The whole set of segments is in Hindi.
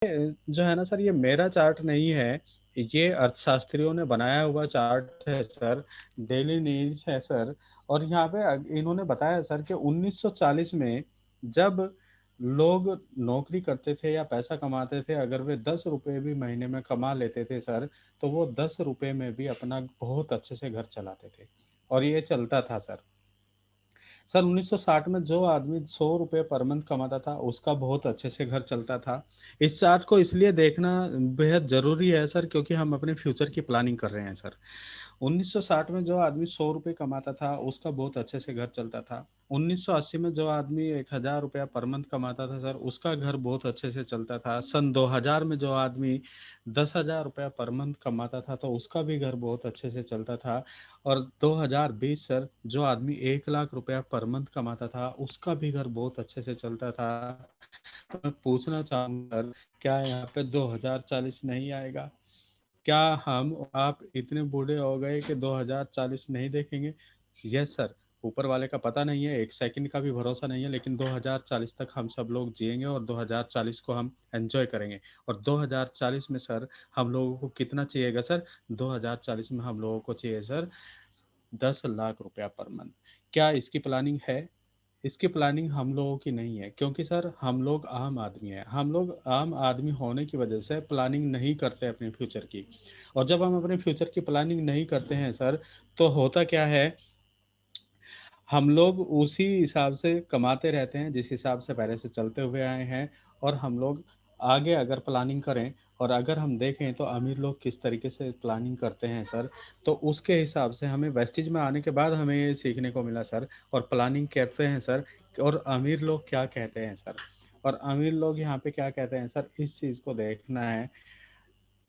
जो है ना सर, ये मेरा चार्ट नहीं है, ये अर्थशास्त्रियों ने बनाया हुआ चार्ट है सर, डेली नीड्स है सर। और यहाँ पे इन्होंने बताया सर कि 1940 में जब लोग नौकरी करते थे या पैसा कमाते थे, अगर वे 10 रुपए भी महीने में कमा लेते थे सर, तो वो 10 रुपए में भी अपना बहुत अच्छे से घर चलाते थे। और ये चलता था सर। सर 1960 में जो आदमी 100 रुपये पर मंथ कमाता था, उसका बहुत अच्छे से घर चलता था। इस चार्ट को इसलिए देखना बेहद जरूरी है सर, क्योंकि हम अपने फ्यूचर की प्लानिंग कर रहे हैं सर। 1960 में जो आदमी 100 रुपये कमाता था, उसका बहुत अच्छे से घर चलता था। 1980 में जो आदमी 1,000 रुपया पर मंथ कमाता था सर, उसका घर बहुत अच्छे से चलता था। सन 2000 में जो आदमी 10,000 रुपया पर मंथ कमाता था, तो उसका भी घर बहुत अच्छे से चलता था। और 2020 सर, जो आदमी 1,00,000 रुपया पर मंथ कमाता था, उसका भी घर बहुत अच्छे से चलता था। तो मैं पूछना चाहूंगा सर, क्या यहाँ पे 2040 नहीं आएगा? क्या हम आप इतने बूढ़े हो गए कि 2040 नहीं देखेंगे? Yes sir. ऊपर वाले का पता नहीं है, एक सेकंड का भी भरोसा नहीं है, लेकिन 2040 तक हम सब लोग जिएंगे और 2040 को हम एंजॉय करेंगे। और 2040 में सर, हम लोगों को कितना चाहिएगा सर? 2040 में हम लोगों को चाहिए सर 10 लाख रुपया पर मंथ। क्या इसकी प्लानिंग है? इसकी प्लानिंग हम लोगों की नहीं है, क्योंकि सर हम लोग आम आदमी हैं। हम लोग आम आदमी होने की वजह से प्लानिंग नहीं करते अपने फ्यूचर की। और जब हम अपने फ्यूचर की प्लानिंग नहीं करते हैं सर, तो होता क्या है, हम लोग उसी हिसाब से कमाते रहते हैं जिस हिसाब से पहले से चलते हुए आए हैं। और हम लोग आगे अगर प्लानिंग करें, और अगर हम देखें तो अमीर लोग किस तरीके से प्लानिंग करते हैं सर, तो उसके हिसाब से हमें वेस्टेज में आने के बाद हमें ये सीखने को मिला सर। और प्लानिंग कहते हैं सर, और अमीर लोग क्या कहते हैं सर। और अमीर लोग यहाँ पे क्या कहते हैं सर, इस चीज़ को देखना है।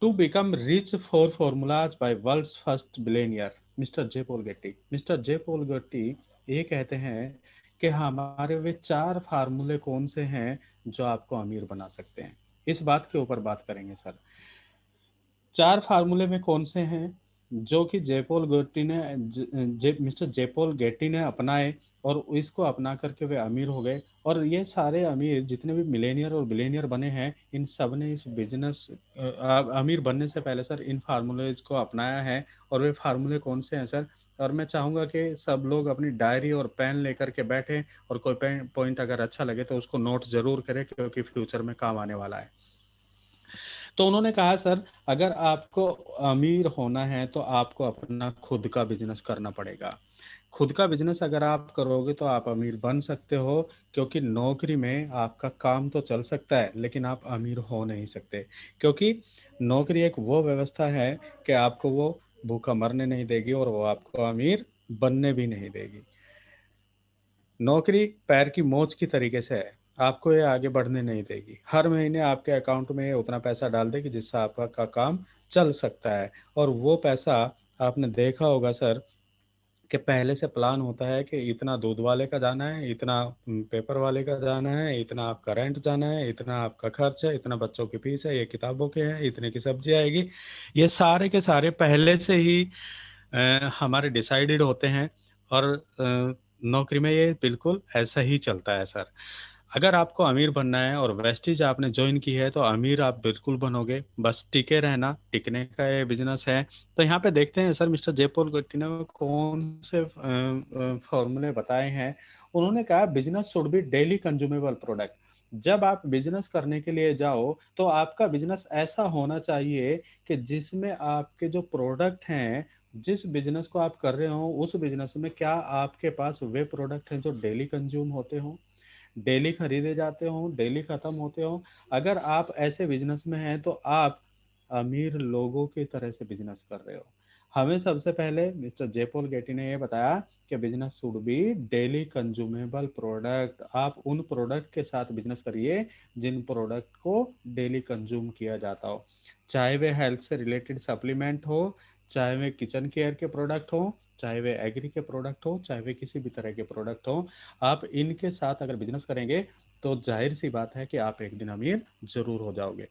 To become rich four formulas by world's first billionaire mister J Paul Getty. Mister J Paul Getty ये कहते हैं कि हमारे वे 4 फार्मूले कौन से हैं जो आपको अमीर बना सकते हैं। इस बात के ऊपर बात करेंगे सर। 4 फार्मूले में कौन से हैं जो कि जेपॉल गेट्टी ने मिस्टर जेपॉल गेट्टी ने अपनाए, और इसको अपना करके वे अमीर हो गए। और ये सारे अमीर जितने भी मिलेनियर और बिलेनियर बने हैं, इन सब ने इस बिजनेस अमीर बनने से पहले सर इन फार्मूलेज को अपनाया है। और वे फार्मूले कौन से हैं सर? और मैं चाहूंगा कि सब लोग अपनी डायरी और पेन लेकर के बैठे, और कोई पॉइंट अगर अच्छा लगे तो उसको नोट जरूर करें, क्योंकि फ्यूचर में काम आने वाला है। तो उन्होंने कहा सर, अगर आपको अमीर होना है तो आपको अपना खुद का बिजनेस करना पड़ेगा। खुद का बिजनेस अगर आप करोगे तो आप अमीर बन सकते हो, क्योंकि नौकरी में आपका काम तो चल सकता है, लेकिन आप अमीर हो नहीं सकते। क्योंकि नौकरी एक वो व्यवस्था है कि आपको वो भूखा मरने नहीं देगी, और वो आपको अमीर बनने भी नहीं देगी। नौकरी पैर की मोच की तरीके से है, आपको ये आगे बढ़ने नहीं देगी। हर महीने आपके अकाउंट में ये उतना पैसा डाल देगी जिससे आपका का काम चल सकता है। और वो पैसा, आपने देखा होगा सर, कि पहले से प्लान होता है कि इतना दूध वाले का जाना है, इतना पेपर वाले का जाना है, इतना आपका रेंट जाना है, इतना आपका खर्च है, इतना बच्चों की फीस है, ये किताबों के हैं, इतने की सब्जी आएगी। ये सारे के सारे पहले से ही हमारे डिसाइडेड होते हैं। और नौकरी में ये बिल्कुल ऐसा ही चलता है सर। अगर आपको अमीर बनना है और वेस्टीज आपने ज्वाइन की है, तो अमीर आप बिल्कुल बनोगे, बस टिके रहना, टिकने का ये बिजनेस है। तो यहाँ पे देखते हैं सर, मिस्टर जयपॉल गेट्टी ने कौन से फॉर्मूले बताए हैं। उन्होंने कहा business should be daily consumable product. जब आप बिजनेस करने के लिए जाओ, तो आपका बिजनेस ऐसा होना चाहिए कि जिसमें आपके जो प्रोडक्ट हैं, जिस बिजनेस को आप कर रहे हो, उस बिजनेस में क्या आपके पास वे प्रोडक्ट हैं जो डेली कंज्यूम होते हो, डेली खरीदे जाते हो, डेली खत्म होते हो। अगर आप ऐसे बिजनेस में हैं, तो आप अमीर लोगों की तरह से बिजनेस कर रहे हो। हमें सबसे पहले मिस्टर जेपॉल गेटी ने ये बताया कि business should be daily consumable product. आप उन प्रोडक्ट के साथ बिजनेस करिए जिन प्रोडक्ट को डेली कंज्यूम किया जाता हो, चाहे वे हेल्थ से रिलेटेड सप्लीमेंट हो, चाहे वे किचन केयर के प्रोडक्ट हो, चाहे वे एग्री के प्रोडक्ट हो, चाहे वे किसी भी तरह के प्रोडक्ट हो। आप इनके साथ अगर बिजनेस करेंगे, तो जाहिर सी बात है कि आप एक दिन अमीर जरूर हो जाओगे।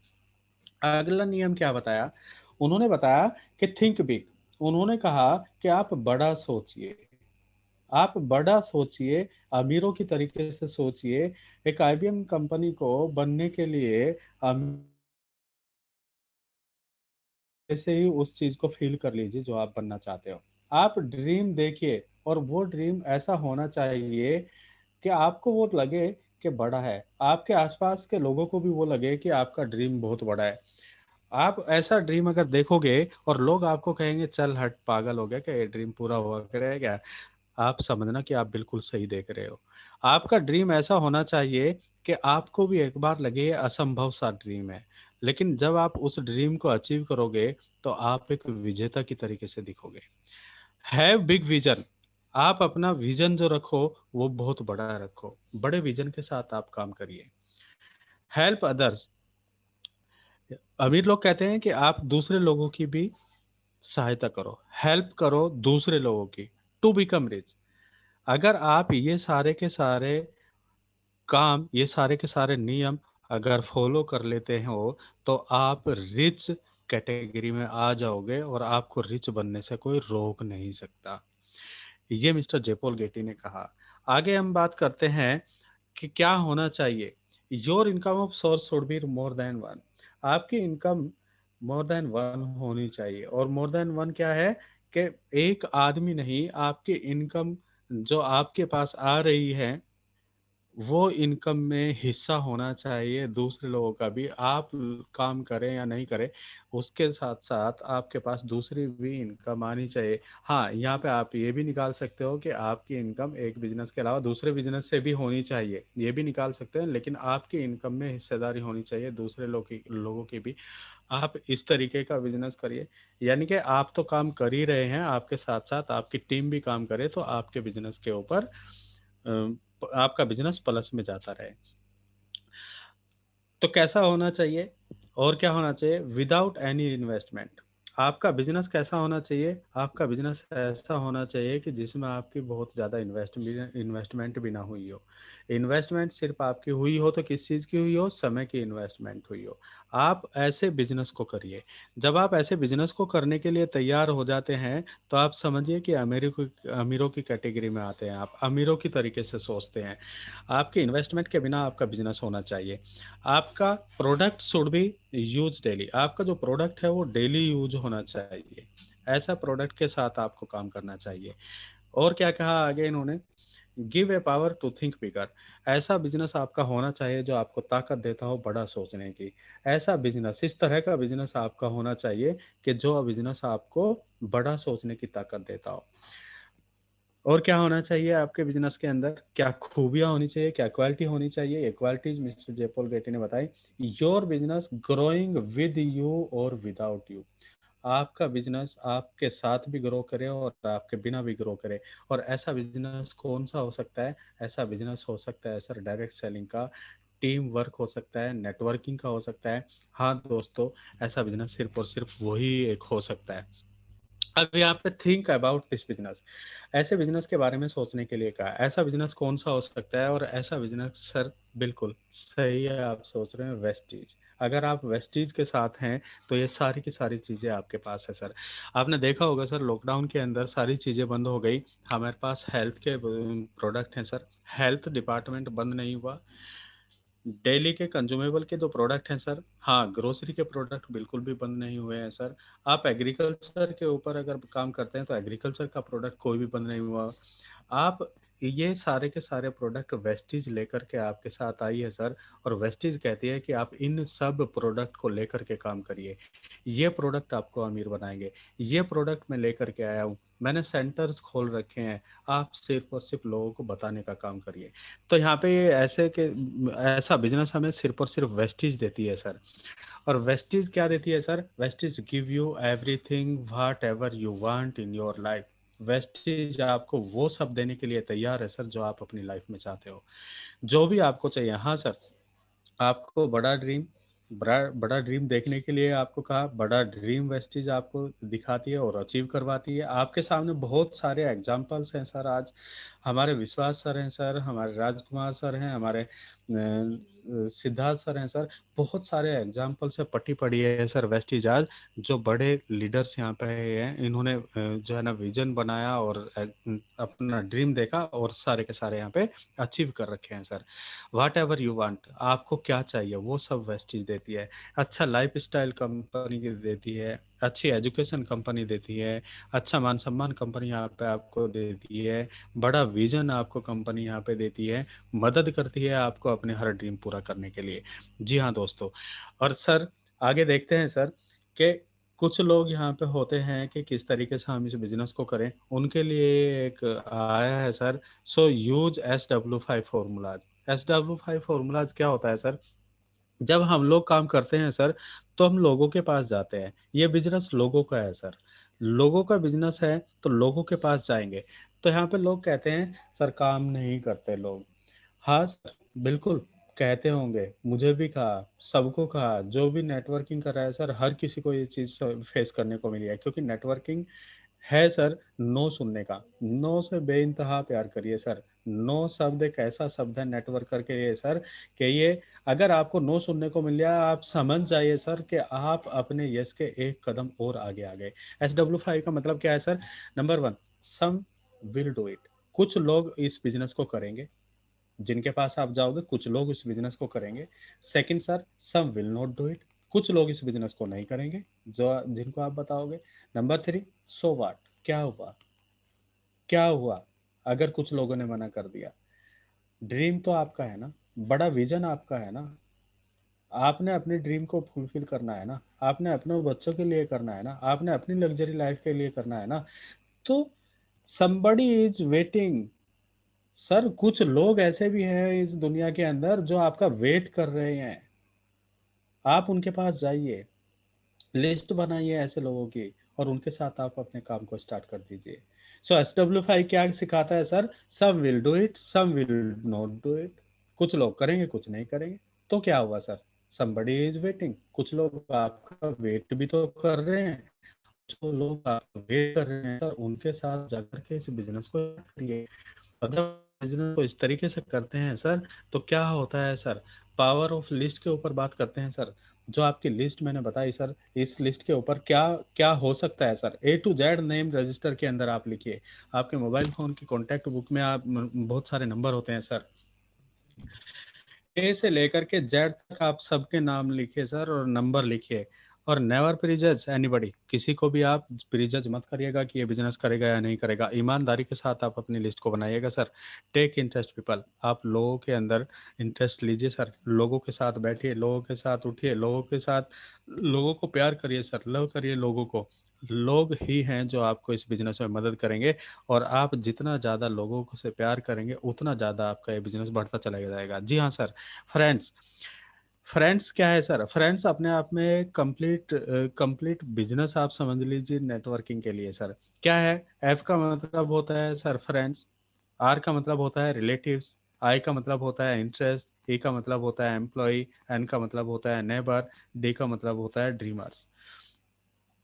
अगला नियम क्या बताया? उन्होंने बताया कि थिंक बिग। उन्होंने कहा कि आप बड़ा सोचिए, आप बड़ा सोचिए, अमीरों की तरीके से सोचिए। एक आईबीएम कंपनी को बनने के लिए से ही उस चीज को फील कर लीजिए जो आप बनना चाहते हो। आप ड्रीम देखिए, और वो ड्रीम ऐसा होना चाहिए कि आपको वो लगे कि बड़ा है, आपके आसपास के लोगों को भी वो लगे कि आपका ड्रीम बहुत बड़ा है। आप ऐसा ड्रीम अगर देखोगे और लोग आपको कहेंगे चल हट, पागल हो गया क्या, ये ड्रीम पूरा हुआ करेगा, आप समझना कि आप बिल्कुल सही देख रहे हो। आपका ड्रीम ऐसा होना चाहिए कि आपको भी एक बार लगे ये असंभव सा ड्रीम है, लेकिन जब आप उस ड्रीम को अचीव करोगे तो आप एक विजेता की तरीके से दिखोगे। Have big vision. आप अपना विजन जो रखो वो बहुत बड़ा रखो, बड़े विजन के साथ आप काम करिए। Help others. अमीर लोग कहते हैं कि आप दूसरे लोगों की भी सहायता करो, हेल्प करो दूसरे लोगों की, टू बिकम रिच। अगर आप ये सारे के सारे काम, ये सारे के सारे नियम अगर फॉलो कर लेते हो तो आप रिच कैटेगरी में आ जाओगे और आपको रिच बनने से कोई रोक नहीं सकता। ये मिस्टर जेपॉल गेटी ने कहा। आगे हम बात करते हैं कि क्या होना चाहिए। Your income of source should be more than one. आपकी इनकम मोर देन वन होनी चाहिए। और मोर देन वन क्या है कि एक आदमी नहीं, आपकी इनकम जो आपके पास आ रही है वो इनकम में हिस्सा होना चाहिए दूसरे लोगों का भी। आप काम करें या नहीं करें, उसके साथ साथ आपके पास दूसरी भी इनकम आनी चाहिए। हाँ, यहाँ पे आप ये भी निकाल सकते हो कि आपकी इनकम एक बिजनेस के अलावा दूसरे बिजनेस से भी होनी चाहिए, ये भी निकाल सकते हैं, लेकिन आपकी इनकम में हिस्सेदारी होनी चाहिए दूसरे लोगों की भी। आप इस तरीके का बिजनेस करिए, यानी कि आप तो काम कर ही रहे हैं, आपके साथ साथ आपकी टीम भी काम करे तो आपके बिजनेस के ऊपर आपका बिजनेस प्लस में जाता रहे। तो कैसा होना चाहिए और क्या होना चाहिए? Without any investment. आपका बिजनेस कैसा होना चाहिए? आपका बिजनेस ऐसा होना चाहिए कि जिसमें आपकी बहुत ज़्यादा इन्वेस्टमेंट भी ना हुई हो। इन्वेस्टमेंट सिर्फ आपकी हुई हो तो किस चीज़ की हुई हो? समय की इन्वेस्टमेंट हुई हो। आप ऐसे बिजनेस को करिए। जब आप ऐसे बिजनेस को करने के लिए तैयार हो जाते हैं तो आप समझिए कि अमीरों की कैटेगरी में आते हैं, आप अमीरों की तरीके से सोचते हैं। आपके इन्वेस्टमेंट के बिना आपका बिजनेस होना चाहिए। आपका product should be use daily. आपका जो प्रोडक्ट है वो डेली यूज होना चाहिए। ऐसा प्रोडक्ट के साथ आपको काम करना चाहिए। और क्या कहा आगे इन्होंने? Give a power to think bigger. ऐसा बिजनेस आपका होना चाहिए जो आपको ताकत देता हो बड़ा सोचने की। ऐसा बिजनेस, इस तरह का बिजनेस आपका होना चाहिए कि जो बिजनेस आपको बड़ा सोचने की ताकत देता हो। और क्या होना चाहिए आपके बिजनेस के अंदर? क्या खूबियां होनी चाहिए, क्या क्वालिटी होनी चाहिए? ये क्वालिटीज मिस्टर जयपॉल गेटी ने बताई। Your business growing with you और विदाउट यू। आपका बिजनेस आपके साथ भी ग्रो करे और आपके बिना भी ग्रो करे। और ऐसा बिजनेस कौन सा हो सकता है? ऐसा बिजनेस हो सकता है सर डायरेक्ट सेलिंग का, टीम वर्क हो सकता है, नेटवर्किंग का हो सकता है। हाँ दोस्तों, ऐसा बिजनेस सिर्फ और सिर्फ वही एक हो सकता है। अब यहाँ पे थिंक अबाउट दिस बिजनेस। ऐसे बिजनेस के बारे में सोचने के लिए कहा। ऐसा बिजनेस कौन सा हो सकता है? और ऐसा बिजनेस सर बिल्कुल सही है, आप सोच रहे हैं वेस्टीज। अगर आप वेस्टीज के साथ हैं तो ये सारी की सारी चीज़ें आपके पास है सर। आपने देखा होगा सर, लॉकडाउन के अंदर सारी चीज़ें बंद हो गई, हमारे पास हेल्थ के प्रोडक्ट हैं सर, हेल्थ डिपार्टमेंट बंद नहीं हुआ। डेली के कंज्यूमेबल के जो प्रोडक्ट हैं सर, हाँ, ग्रोसरी के प्रोडक्ट बिल्कुल भी बंद नहीं हुए हैं सर। आप एग्रीकल्चर के ऊपर अगर काम करते हैं तो एग्रीकल्चर का प्रोडक्ट कोई भी बंद नहीं हुआ। आप ये सारे के सारे प्रोडक्ट वेस्टीज लेकर के आपके साथ आई है सर। और वेस्टीज कहती है कि आप इन सब प्रोडक्ट को लेकर के काम करिए, ये प्रोडक्ट आपको अमीर बनाएंगे। ये प्रोडक्ट मैं लेकर के आया हूँ, मैंने सेंटर्स खोल रखे हैं, आप सिर्फ और सिर्फ लोगों को बताने का काम करिए। तो यहाँ पे ये ऐसे के ऐसा बिजनेस हमें सिर्फ और सिर्फ वेस्टीज देती है सर। और वेस्टीज क्या देती है sir? Vestige give you everything what ever you want in your life. Vestige आपको वो सब देने के लिए तैयार है सर जो आप अपनी लाइफ में चाहते हो, जो भी आपको चाहिए। हाँ सर, आपको बड़ा बड़ा ड्रीम देखने के लिए आपको कहा, बड़ा ड्रीम वेस्टीज आपको दिखाती है और अचीव करवाती है। आपके सामने बहुत सारे एग्जाम्पल्स हैं सर। आज हमारे विश्वास सर हैं सर, हमारे राजकुमार सर हैं, हमारे सिद्धार्थ सर हैं सर, बहुत सारे एग्जाम्पल से पट्टी पड़ी है सर वेस्टीज आज। जो बड़े लीडर्स यहाँ पे हैं, इन्होंने जो है ना विजन बनाया और अपना ड्रीम देखा और सारे के सारे यहाँ पे अचीव कर रखे हैं sir. Whatever you want, आपको क्या चाहिए वो सब वेस्टीज देती है। अच्छा लाइफ स्टाइल कंपनी देती है, अच्छी एजुकेशन कंपनी देती है, अच्छा मान सम्मान कंपनी यहाँ पे आपको देती है, बड़ा विजन आपको कंपनी यहाँ पे देती है, मदद करती है आपको अपने हर ड्रीम पूरा करने के लिए। जी हाँ दोस्तों। और सर आगे देखते हैं सर कि कुछ लोग यहाँ पे होते हैं कि किस तरीके से हम इस बिजनेस को करें, उनके लिए एक आया है sir. So use SW5 formulas. SW5 formulas क्या होता है सर? जब हम लोग काम करते हैं सर, तो हम लोगों के पास जाते हैं। ये बिजनेस लोगों का है सर, लोगों का बिजनेस है तो लोगों के पास जाएंगे। तो यहाँ पे लोग कहते हैं सर काम नहीं करते लोग। हाँ सर, बिल्कुल कहते होंगे, मुझे भी कहा, सबको कहा, जो भी नेटवर्किंग कर रहा है सर, हर किसी को ये चीज़ फेस करने को मिली है। क्योंकि नेटवर्किंग है सर नो सुनने का। नो से बेइंतहा प्यार करिए सर। नो शब्द एक ऐसा शब्द है नेटवर्क करके ये सर, कि ये अगर आपको नो सुनने को मिल जाए, आप समझ जाइए सर कि आप अपने यश के एक कदम और आगे आ गए। SW5 का मतलब क्या है sir? Number 1, some will do it. कुछ लोग इस बिजनेस को करेंगे, जिनके पास आप जाओगे कुछ लोग इस बिजनेस को करेंगे। Second sir, some will not do it. कुछ लोग इस बिजनेस को नहीं करेंगे जो जिनको आप बताओगे। नंबर 3, सो व्हाट, क्या हुआ, क्या हुआ अगर कुछ लोगों ने मना कर दिया? ड्रीम तो आपका है ना, बड़ा विजन आपका है ना, आपने अपने ड्रीम को फुलफिल करना है ना, आपने अपने बच्चों के लिए करना है ना, आपने अपनी लग्जरी लाइफ के लिए करना है ना। तो somebody इज वेटिंग। सर कुछ लोग ऐसे भी हैं इस दुनिया के अंदर जो आपका वेट कर रहे हैं। आप उनके पास जाइए, लिस्ट बनाइए ऐसे लोगों की, और उनके साथ आप अपने काम को स्टार्ट कर दीजिए। सो SW5 क्या सिखाता है sir? Some will do it, some will not do it. कुछ लोग करेंगे, कुछ नहीं करेंगे। तो क्या हुआ सर? somebody is waiting. कुछ लोग आपका वेट भी तो कर रहे हैं। जो लोग आपका वेट कर रहे हैं सर, उनके साथ जाकर के इस बिजनेस को करिए। अगर बिजनेस को इस तरीके से करते हैं सर, तो क्या होता है सर? पावर ऑफ लिस्ट के ऊपर बात करते हैं सर। जो आपकी लिस्ट मैंने बताई सर, इस लिस्ट के ऊपर क्या क्या हो सकता है sir? A to Z name register के अंदर आप लिखिए। आपके मोबाइल फोन की कॉन्टैक्ट बुक में आप बहुत सारे नंबर होते हैं सर। ए से लेकर के जेड तक आप सबके नाम लिखिए सर, और नंबर लिखिए। और नेवर प्रीजज एनीबडी, किसी को भी आप प्रीजज मत करिएगा कि ये बिजनेस करेगा या नहीं करेगा। ईमानदारी के साथ आप अपनी लिस्ट को बनाइएगा सर। टेक इंटरेस्ट पीपल, आप लोगों के अंदर इंटरेस्ट लीजिए सर। लोगों के साथ बैठिए, लोगों के साथ उठिए, लोगों के साथ, लोगों को प्यार करिए सर, लव करिए लोगों को। लोग ही हैं जो आपको इस बिजनेस में मदद करेंगे। और आप जितना ज़्यादा लोगों को से प्यार करेंगे, उतना ज़्यादा आपका ये बिजनेस बढ़ता चला जाएगा। जी हाँ सर। फ्रेंड्स, फ्रेंड्स क्या है सर? फ्रेंड्स अपने आप में कंप्लीट कंप्लीट बिजनेस आप समझ लीजिए नेटवर्किंग के लिए सर। क्या है? एफ का मतलब होता है सर फ्रेंड्स, आर का मतलब होता है रिलेटिव्स, आई का मतलब होता है इंटरेस्ट, ए का मतलब होता है एम्प्लॉय, एन का मतलब होता है नेबर, डी का मतलब होता है ड्रीमर्स।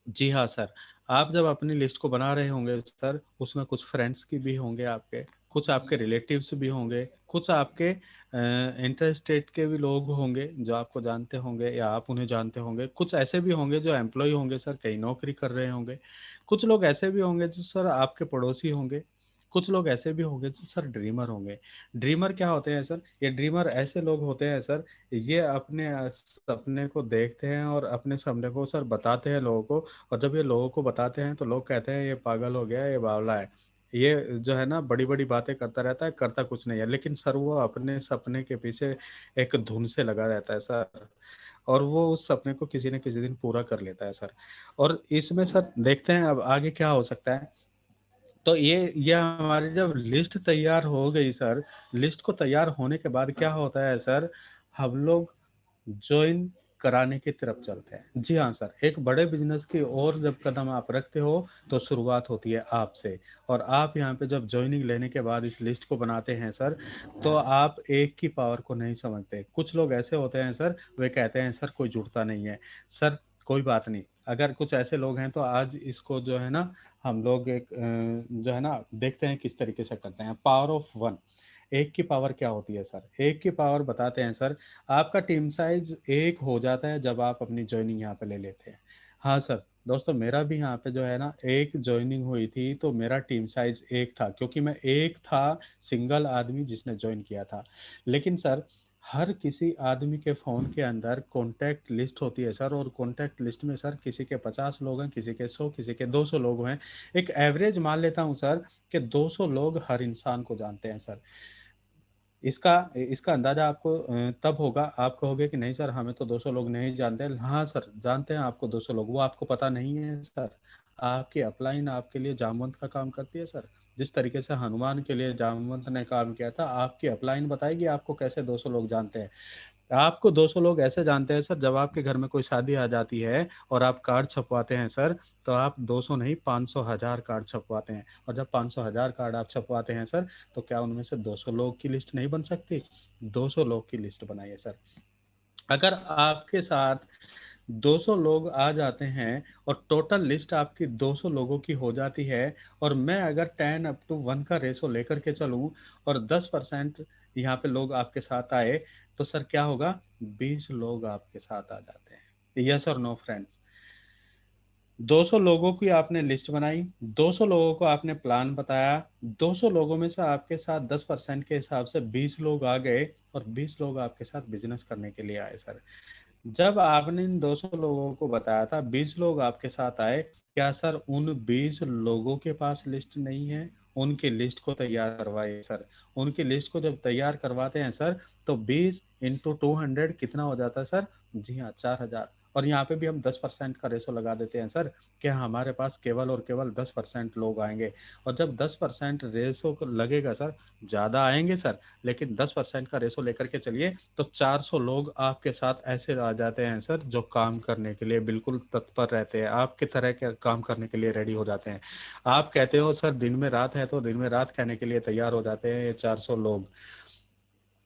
जी हाँ सर। आप जब अपनी लिस्ट को बना रहे होंगे सर, उसमें कुछ फ्रेंड्स की भी होंगे आपके, कुछ आपके रिलेटिव्स भी होंगे, कुछ आपके इंटर स्टेट के भी लोग होंगे जो आपको जानते होंगे या आप उन्हें जानते होंगे। कुछ ऐसे भी होंगे जो एम्प्लॉय होंगे सर, कहीं नौकरी कर रहे होंगे। कुछ लोग ऐसे भी होंगे जो सर आपके पड़ोसी होंगे। कुछ लोग ऐसे भी होंगे जो सर ड्रीमर होंगे। ड्रीमर क्या होते हैं सर? ये ड्रीमर ऐसे लोग होते हैं सर, ये अपने सपने को देखते हैं और अपने सपने को सर बताते हैं लोगों को। और जब ये लोगों को बताते हैं तो लोग कहते हैं ये पागल हो गया, ये बावला है, ये जो है ना बड़ी बड़ी बातें करता रहता है, करता कुछ नहीं है। लेकिन सर वो अपने सपने के पीछे एक धुन से लगा रहता है सर, और वो उस सपने को किसी न किसी दिन पूरा कर लेता है सर। और इसमें सर देखते हैं अब आगे क्या हो सकता है। तो ये हमारी जब लिस्ट तैयार हो गई सर, लिस्ट को तैयार होने के बाद क्या होता है सर? हम लोग ज्वाइन कराने की तरफ चलते हैं। जी हाँ सर, एक बड़े बिजनेस की ओर जब कदम आप रखते हो, तो शुरुआत होती है आपसे। और आप यहाँ पे जब ज्वाइनिंग लेने के बाद इस लिस्ट को बनाते हैं सर, तो आप एक की पावर को नहीं समझते। कुछ लोग ऐसे होते हैं सर, वे कहते हैं सर कोई जुड़ता नहीं है। सर कोई बात नहीं, अगर कुछ ऐसे लोग हैं तो आज इसको जो है ना, हम लोग एक जो है ना देखते हैं किस तरीके से करते हैं। पावर ऑफ वन, एक की पावर क्या होती है सर? एक की पावर बताते हैं सर। आपका टीम साइज एक हो जाता है जब आप अपनी ज्वाइनिंग यहाँ पे ले लेते हैं। हाँ सर दोस्तों, मेरा भी यहाँ पे जो है ना एक ज्वाइनिंग हुई थी तो मेरा टीम साइज एक था, क्योंकि मैं एक था सिंगल आदमी जिसने ज्वाइन किया था। लेकिन सर हर किसी आदमी के फोन के अंदर कॉन्टैक्ट लिस्ट होती है सर, और कॉन्टैक्ट लिस्ट में सर किसी के 50 लोग हैं, किसी के 100, किसी के 200 लोग हैं। एक एवरेज मान लेता हूं सर कि 200 लोग हर इंसान को जानते हैं सर। इसका इसका अंदाजा आपको तब होगा, आप कहोगे कि नहीं सर हमें तो 200 लोग नहीं जानते। हाँ सर जानते हैं आपको 200 लोग, वो आपको पता नहीं है सर। आपकी अपलाइन आपके लिए जामवंत का काम करती है सर। जिस तरीके से हनुमान के लिए जामवंत ने काम किया था, आपकी अपलाइन बताएगी आपको कैसे 200 लोग जानते हैं। आपको 200 लोग ऐसे जानते हैं सर, जब आपके घर में कोई शादी आ जाती है और आप कार्ड छपवाते हैं सर, तो आप 200 नहीं 500 हजार कार्ड छपवाते हैं। और जब 500 हजार कार्ड आप छपवाते हैं सर, तो क्या उनमें से 200 लोग की लिस्ट नहीं बन सकती? 200 लोग की लिस्ट बनाइए सर। अगर आपके साथ 200 लोग आ जाते हैं और टोटल लिस्ट आपकी 200 लोगों की हो जाती है, और मैं अगर 10:1 का रेशो लेकर के चलूं और 10% यहाँ पे लोग आपके साथ आए, तो सर क्या होगा? 20 लोग आपके साथ आ जाते हैं। यस और नो फ्रेंड्स? 200 लोगों की आपने लिस्ट बनाई, 200 लोगों को आपने प्लान बताया, 200 लोगों में से आपके साथ 10% के हिसाब से 20 लोग आ गए, और 20 लोग आपके साथ बिजनेस करने के लिए आए सर। जब आपने इन 200 लोगों को बताया था, 20 लोग आपके साथ आए, क्या सर उन 20 लोगों के पास लिस्ट नहीं है? उनकी लिस्ट को तैयार करवाइए सर। उनकी लिस्ट को जब तैयार करवाते हैं सर, तो 20 × 200 कितना हो जाता है सर? जी हाँ, 4,000। और यहाँ पे भी हम 10% का रेशो लगा देते हैं सर, कि हमारे पास केवल और केवल 10% लोग आएंगे। और जब 10% रेशो लगेगा सर, ज्यादा आएंगे सर, लेकिन 10% का रेशो लेकर के चलिए, तो 400 लोग आपके साथ ऐसे आ जाते हैं सर, जो काम करने के लिए बिल्कुल तत्पर रहते हैं, आपके तरह के काम करने के लिए रेडी हो जाते हैं। आप कहते हो सर दिन में रात है, तो दिन में रात कहने के लिए तैयार हो जाते हैं ये 400 लोग।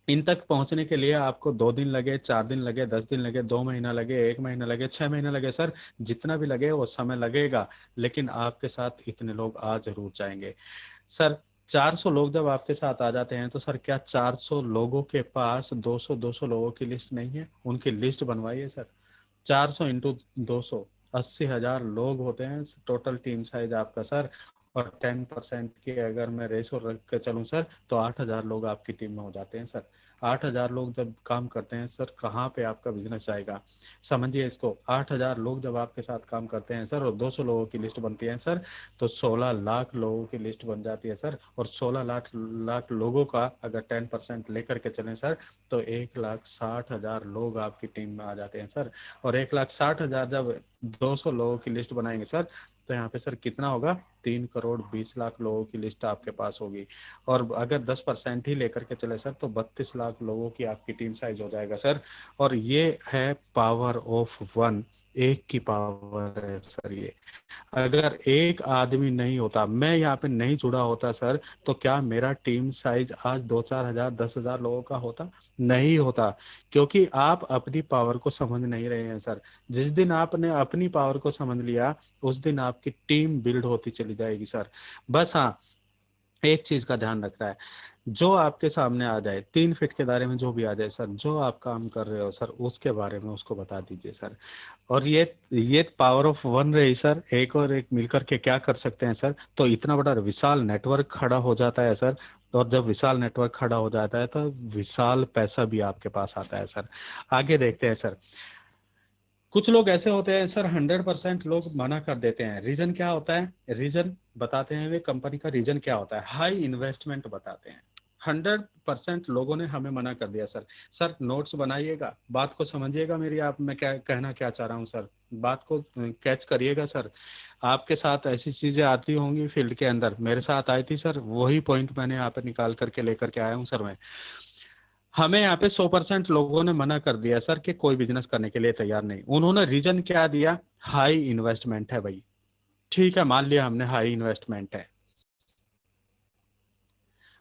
इन तक पहुंचने के लिए आपको 2 दिन लगे, 4 दिन लगे, 10 दिन लगे, 2 महीना लगे, 1 महीना लगे, 6 महीना लगे सर, जितना भी लगे वो समय लगेगा, लेकिन आपके साथ इतने लोग आ जरूर जाएंगे सर। 400 लोग जब आपके साथ आ जाते हैं, तो सर क्या 400 लोगों के पास 200 लोगों की लिस्ट नहीं है? उनकी लिस्ट बनवाइए सर। 400 × 200, 80,000 लोग होते हैं टोटल टीम साइज आपका सर। और 10% की अगर मैं रेशो रख के चलूँ सर, तो 8,000 लोग आपकी टीम में हो जाते हैं सर। 8,000 लोग जब काम करते हैं सर, कहाँ पे आपका बिजनेस जाएगा? समझिए इसको, 8,000 लोग जब आपके साथ काम करते हैं सर, और 200 लोगों की लिस्ट बनती है सर, तो 16 लाख लोगों की लिस्ट बन जाती है सर। और 16 लाख लाख लोगों का अगर 10% लेकर के चलें सर, तो 1,60,000 लोग आपकी टीम में आ जाते हैं सर। और 1,60,000 जब 200 लोगों की लिस्ट बनाएंगे सर, तो यहाँ पे सर कितना होगा? 3,20,00,000 लोगों की लिस्ट आपके पास होगी। और अगर 10% ही लेकर के चले सर, तो 32 लाख लोगों की आपकी टीम साइज हो जाएगा सर। और ये है पावर ऑफ वन। एक की पावर है सर ये। अगर एक आदमी नहीं होता, मैं यहाँ पे नहीं जुड़ा होता सर, तो क्या मेरा टीम साइज आज 2-4 हजार 10,000 लोगों का होता? नहीं होता। क्योंकि आप अपनी पावर को समझ नहीं रहे हैं सर। जिस दिन आपने अपनी पावर को समझ लिया, उस दिन आपकी टीम बिल्ड होती चली जाएगी सर। बस हाँ, एक चीज का ध्यान रखना है, जो आपके सामने आ जाए 3 फीट के दायरे में, जो भी आ जाए सर, जो आप काम कर रहे हो सर, उसके बारे में उसको बता दीजिए सर। और ये पावर ऑफ वन रही सर। एक और एक मिलकर के क्या कर सकते हैं सर? तो इतना बड़ा विशाल नेटवर्क खड़ा हो जाता है सर। और जब विशाल नेटवर्क खड़ा हो जाता है, तो विशाल पैसा भी आपके पास आता है सर। आगे देखते हैं सर। कुछ लोग ऐसे होते हैं सर, 100% लोग मना कर देते हैं। रीजन क्या होता है? रीजन बताते हैं वे, कंपनी का रीजन क्या होता है? हाई इन्वेस्टमेंट बताते हैं। 100% लोगों ने हमें मना कर दिया सर। सर नोट्स बनाइएगा, बात को समझिएगा मेरी, आप मैं क्या कहना क्या चाह रहा हूँ सर, बात को कैच करिएगा सर। आपके साथ ऐसी चीजें आती होंगी फील्ड के अंदर, मेरे साथ आई थी सर, वही पॉइंट मैंने यहाँ पे निकाल करके लेकर के आया हूँ सर मैं। हमें यहाँ पे 100% लोगों ने मना कर दिया सर, कि कोई बिजनेस करने के लिए तैयार नहीं। उन्होंने रीजन क्या दिया? हाई इन्वेस्टमेंट है भाई। ठीक है, मान लिया हमने हाई इन्वेस्टमेंट है।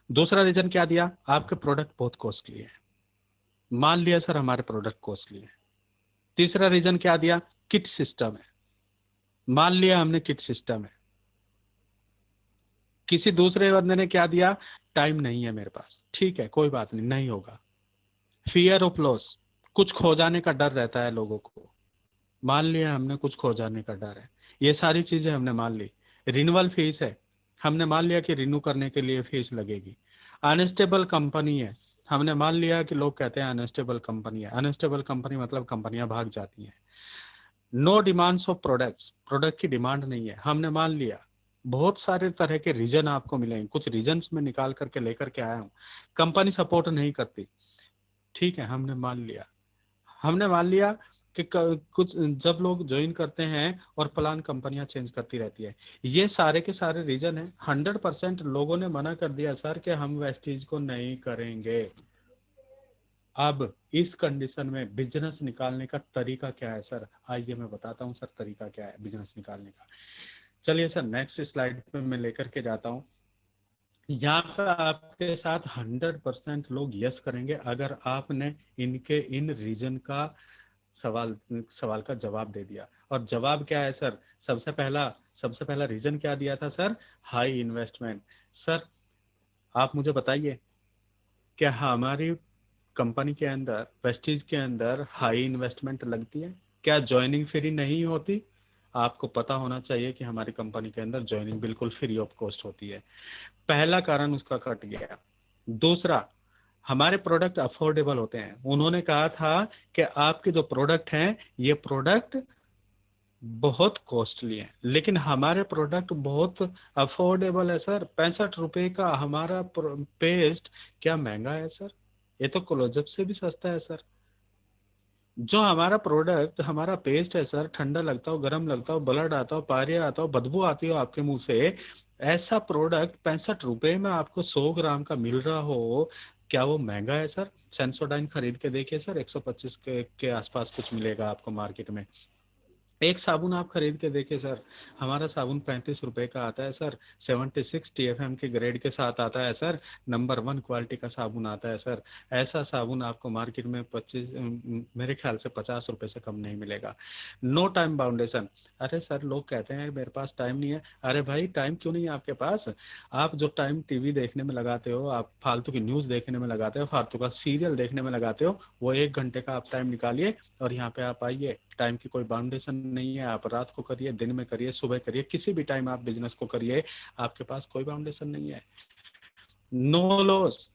दूसरा रीजन क्या दिया? आपके प्रोडक्ट बहुत कॉस्टली है। मान लिया सर हमारे प्रोडक्ट कॉस्टली है। तीसरा रीजन क्या दिया? किट सिस्टम है। मान लिया हमने किट सिस्टम है। किसी दूसरे बंदे ने क्या दिया, टाइम नहीं है मेरे पास, ठीक है कोई बात नहीं, नहीं होगा। फियर ऑफ लॉस, कुछ खो जाने का डर रहता है लोगों को। मान लिया हमने कुछ खो जाने का डर है, ये सारी चीजें हमने मान ली। रिन्यूअल फीस है, हमने मान लिया कि रिन्यू करने के लिए फीस लगेगी। अनस्टेबल कंपनी है, हमने मान लिया कि लोग कहते हैं अनस्टेबल कंपनी है। अनस्टेबल कंपनी मतलब कंपनियां भाग जाती हैं। No demands of products, product की डिमांड नहीं है, हमने मान लिया। बहुत सारे तरह के रीजन आपको मिलेंगे, कुछ रीजंस में निकाल करके लेकर के आया हूँ। कंपनी सपोर्ट नहीं करती, ठीक है हमने मान लिया। हमने मान लिया कि कुछ जब लोग ज्वाइन करते हैं और प्लान कंपनियां चेंज करती रहती है। ये सारे के सारे रीजन है। 100% लोगों ने मना कर दिया सर कि हम वेस्टीज को नहीं करेंगे। अब इस कंडीशन में बिजनेस निकालने का तरीका क्या है सर, आइए मैं बताता हूँ सर तरीका क्या है बिजनेस निकालने का। चलिए सर नेक्स्ट स्लाइड पे मैं लेकर के जाता हूँ। यहाँ पे आपके साथ 100% लोग यस करेंगे अगर आपने इनके इन रीजन का सवाल सवाल का जवाब दे दिया। और जवाब क्या है सर, सबसे पहला रीजन क्या दिया था सर, हाई इन्वेस्टमेंट। सर आप मुझे बताइए, क्या हमारी कंपनी के अंदर, वेस्टीज के अंदर हाई इन्वेस्टमेंट लगती है? क्या ज्वाइनिंग फ्री नहीं होती? आपको पता होना चाहिए कि हमारी कंपनी के अंदर ज्वाइनिंग बिल्कुल फ्री ऑफ कॉस्ट होती है। पहला कारण उसका कट गया। दूसरा, हमारे प्रोडक्ट अफोर्डेबल होते हैं। उन्होंने कहा था कि आपके जो प्रोडक्ट हैं ये प्रोडक्ट बहुत कॉस्टली है, लेकिन हमारे प्रोडक्ट बहुत अफोर्डेबल है सर। 65 रुपए का हमारा पेस्ट क्या महंगा है सर? ये तो क्लोजअप से भी सस्ता है सर। जो हमारा प्रोडक्ट, हमारा पेस्ट है सर, ठंडा लगता हो, गर्म लगता हो, ब्लड आता हो, पारिया आता हो, बदबू आती हो आपके मुंह से, ऐसा प्रोडक्ट 65 रुपए में आपको 100 ग्राम का मिल रहा हो, क्या वो महंगा है सर? सेंसोडाइन खरीद के देखिए सर, 125 के आसपास कुछ मिलेगा आपको मार्केट में। एक साबुन आप खरीद के देखिए सर, हमारा साबुन 35 रुपए का आता है सर। 76 TFM के ग्रेड के साथ आता है सर। नंबर 1 क्वालिटी का साबुन आता है सर। ऐसा साबुन आपको मार्केट में 25, मेरे ख्याल से 50 रुपए से कम नहीं मिलेगा। नो टाइम बाउंडेशन। अरे सर लोग कहते हैं मेरे पास टाइम नहीं है। अरे भाई टाइम क्यों नहीं है आपके पास? आप जो टाइम टीवी देखने में लगाते हो, आप फालतू की न्यूज देखने में लगाते हो, फालतू का सीरियल देखने में लगाते हो, वो 1 घंटे का आप टाइम निकालिए और यहाँ पे आप आइए। टाइम की कोई बाउंडेशन नहीं है, आप रात को करिए, दिन में करिए, सुबह करिए, किसी भी टाइम आप बिजनेस को करिए, आपके पास कोई बाउंडेशन नहीं है। No loss.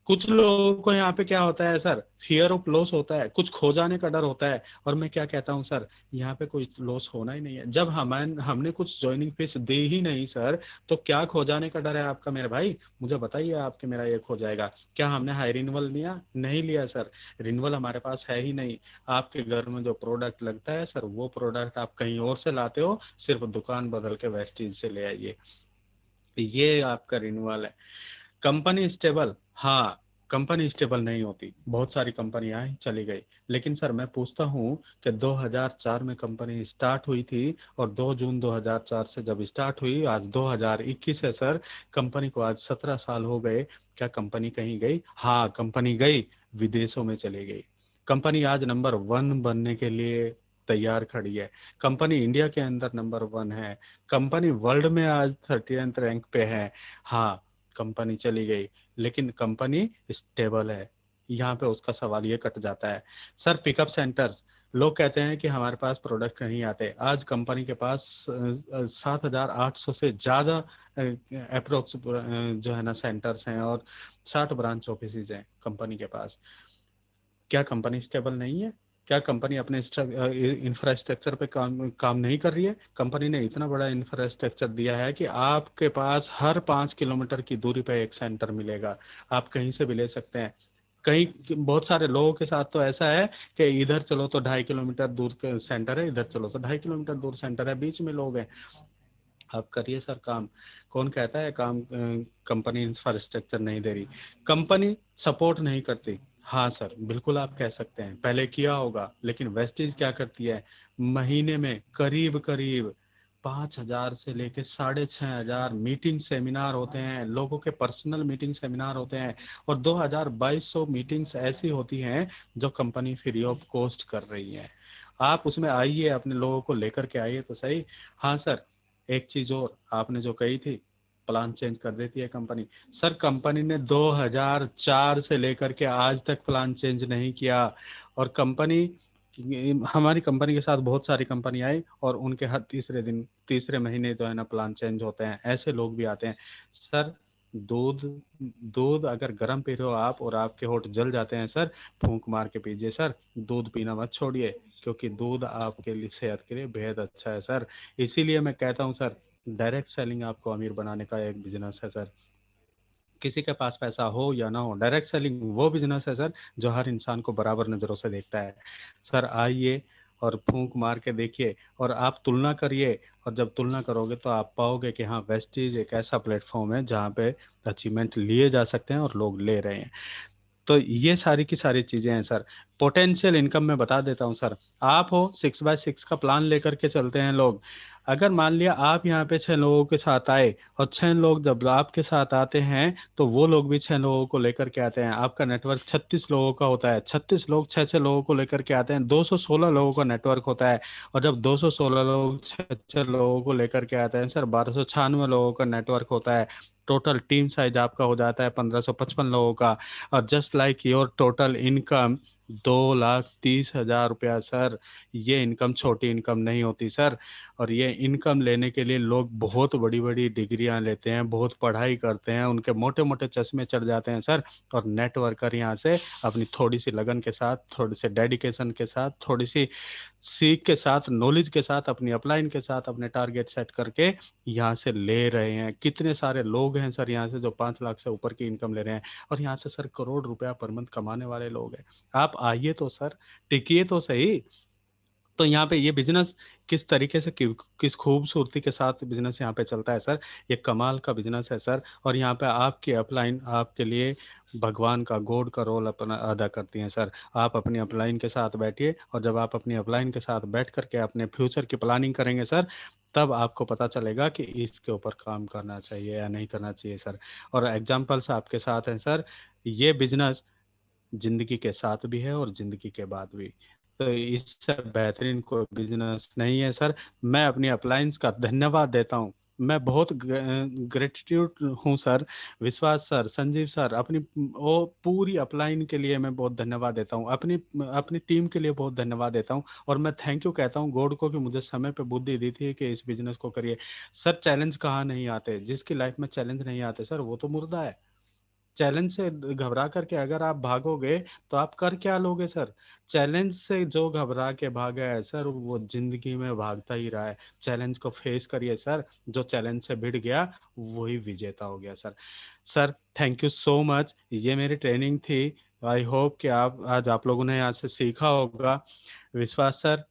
कुछ लोगों को यहाँ पे क्या होता है सर, फियर ऑफ लॉस होता है, कुछ खो जाने का डर होता है। और मैं क्या कहता हूँ सर, यहाँ पे कोई लॉस होना ही नहीं है। जब हमने कुछ ज्वाइनिंग फीस दी ही नहीं सर, तो क्या खो जाने का डर है आपका मेरे भाई? मुझे बताइए आपके मेरा ये खो जाएगा? क्या हमने हाई रिन्यूअल लिया? नहीं लिया सर। रिन्यूअल हमारे पास है ही नहीं। आपके घर में जो प्रोडक्ट लगता है सर, वो प्रोडक्ट आप कहीं और से लाते हो, सिर्फ दुकान बदल के वेस्टीज से ले आइए। ये आपका रिन्यूअल है। कंपनी स्टेबल, हाँ कंपनी स्टेबल नहीं होती, बहुत सारी कंपनियां ही चली गई। लेकिन सर मैं पूछता हूँ कि 2004 में कंपनी स्टार्ट हुई थी, और 2 जून 2004 से जब स्टार्ट हुई, आज 2021 है सर, कंपनी को आज 17 साल हो गए। क्या कंपनी कहीं गई? हाँ कंपनी गई, विदेशों में चली गई। कंपनी आज नंबर 1 बनने के लिए तैयार खड़ी है। कंपनी इंडिया के अंदर नंबर 1 है। कंपनी वर्ल्ड में आज 30th रैंक पे है। हाँ कंपनी चली गई, लेकिन कंपनी स्टेबल है। यहाँ पे उसका सवाल ये कट जाता है। सर पिकअप सेंटर्स, लोग कहते हैं कि हमारे पास प्रोडक्ट नहीं आते। आज कंपनी के पास 7,800 से ज्यादा अप्रोक्स जो है ना सेंटर्स हैं, और 60 ब्रांच ऑफिस हैं कंपनी के पास। क्या कंपनी स्टेबल नहीं है? क्या कंपनी अपने इंफ्रास्ट्रक्चर पे काम नहीं कर रही है? कंपनी ने इतना बड़ा इंफ्रास्ट्रक्चर दिया है कि आपके पास हर 5 किलोमीटर की दूरी पे एक सेंटर मिलेगा। आप कहीं से भी ले सकते हैं। कहीं बहुत सारे लोगों के साथ तो ऐसा है कि इधर चलो तो 2.5 किलोमीटर दूर सेंटर है, इधर चलो तो 2.5 किलोमीटर दूर सेंटर है, बीच में लोग हैं। आप करिए सर काम। कौन कहता है काम कंपनी इंफ्रास्ट्रक्चर नहीं दे रही? कंपनी सपोर्ट नहीं करती। हाँ सर बिल्कुल आप कह सकते हैं, पहले किया होगा, लेकिन वेस्टीज क्या करती है, महीने में करीब करीब 5,000 से लेके 6,500 मीटिंग सेमिनार होते हैं, लोगों के पर्सनल मीटिंग सेमिनार होते हैं, और 2,200 मीटिंग्स ऐसी होती हैं जो कंपनी फ्री ऑफ कॉस्ट कर रही है। आप उसमें आइए, अपने लोगों को लेकर के आइए तो सही। हाँ सर, एक चीज और आपने जो कही थी, प्लान चेंज कर देती है कंपनी। सर कंपनी ने 2004 से लेकर के आज तक प्लान चेंज नहीं किया। और कंपनी, हमारी कंपनी के साथ बहुत सारी कंपनी आई और उनके हर तीसरे दिन, तीसरे महीने जो है ना प्लान चेंज होते हैं। ऐसे लोग भी आते हैं सर। दूध दूध अगर गर्म पी रहे हो आप और आपके होठ जल जाते हैं सर, फूंक मार के पीजिए सर। दूध पीना मत छोड़िए, क्योंकि दूध आपके लिए, सेहत के लिए बेहद अच्छा है सर। इसीलिए मैं कहता हूँ सर, डायरेक्ट सेलिंग आपको अमीर बनाने का एक बिजनेस है सर। किसी के पास पैसा हो या ना हो, डायरेक्ट सेलिंग वो बिजनेस है सर जो हर इंसान को बराबर नज़रों से देखता है। सर आइए और फूंक मार के देखिए और आप तुलना करिए। और जब तुलना करोगे तो आप पाओगे कि हाँ, वेस्टीज एक ऐसा प्लेटफॉर्म है जहाँ पे अचीवमेंट लिए जा सकते हैं और लोग ले रहे हैं। तो ये सारी की सारी चीजें हैं सर। पोटेंशियल इनकम में बता देता हूँ सर। आप हो 6x6 का प्लान लेकर के चलते हैं लोग। अगर मान लिया आप यहाँ पे 6 लोगों के साथ आए और 6 लोग जब आपके साथ आते हैं तो वो लोग भी 6 लोगों को लेकर के आते हैं। आपका नेटवर्क 36 लोगों का होता है। 36 लोग 6 6 लोगों को लेकर के आते हैं, 216 लोगों का नेटवर्क होता है। और जब 216 लोग 6 6 लोगों को लेकर के आते हैं सर, 1296 लोगों का नेटवर्क होता है। टोटल टीम साइज आपका हो जाता है 1555 लोगों का। और just like your total income 2,30,000 रुपया सर। ये इनकम छोटी इनकम नहीं होती सर। और ये इनकम लेने के लिए लोग बहुत बड़ी बड़ी डिग्रियां लेते हैं, बहुत पढ़ाई करते हैं, उनके मोटे मोटे चश्मे चढ़ जाते हैं सर। और नेटवर्कर यहाँ से अपनी थोड़ी सी लगन के साथ, थोड़ी सी डेडिकेशन के साथ, थोड़ी सी सीख के साथ, नॉलेज के साथ, अपनी अपलाइन के साथ अपने टारगेट सेट करके यहाँ से ले रहे हैं। कितने सारे लोग हैं सर यहाँ से जो 5 लाख से ऊपर की इनकम ले रहे हैं। और यहाँ से सर करोड़ रुपया पर मंथ कमाने वाले लोग हैं। आप आइए तो सर, टिकिए तो सही। तो यहाँ पे ये बिजनेस किस तरीके से, किस खूबसूरती के साथ बिजनेस यहाँ पे चलता है सर। ये कमाल का बिजनेस है सर। और यहाँ पे आपकी अपलाइन आपके लिए भगवान का, गॉड का रोल अपना अदा करती हैं सर। आप अपनी अपलाइन के साथ बैठिए और जब आप अपनी अपलाइन के साथ बैठ करके अपने फ्यूचर की प्लानिंग करेंगे सर, तब आपको पता चलेगा कि इसके ऊपर काम करना चाहिए या नहीं करना चाहिए सर। और एग्जाम्पल्स आपके साथ हैं सर। ये बिजनेस जिंदगी के साथ भी है और जिंदगी के बाद भी। तो इससे बेहतरीन कोई बिजनेस नहीं है सर। मैं अपनी अप्लायंस का धन्यवाद देता हूँ। मैं बहुत ग्रेटिट्यूड हूँ सर। विश्वास सर, संजीव सर, अपनी वो पूरी अपलाइन के लिए मैं बहुत धन्यवाद देता हूँ। अपनी अपनी टीम के लिए बहुत धन्यवाद देता हूँ। और मैं थैंक यू कहता हूँ गॉड को कि मुझे समय पे बुद्धि दी थी कि इस बिजनेस को करिए। सर चैलेंज कहाँ नहीं आते, जिसकी लाइफ में चैलेंज नहीं आते सर वो तो मुर्दा है। चैलेंज से घबरा करके अगर आप भागोगे तो आप कर क्या लोगे सर। चैलेंज से जो घबरा के भागा है सर, वो जिंदगी में भागता ही रहा है। चैलेंज को फेस करिए सर। जो चैलेंज से भिड़ गया वही विजेता हो गया sir. Sir thank you so much. ये मेरी ट्रेनिंग थी। आई होप कि आप आज आप लोगों ने यहाँ से सीखा होगा। विश्वास सर,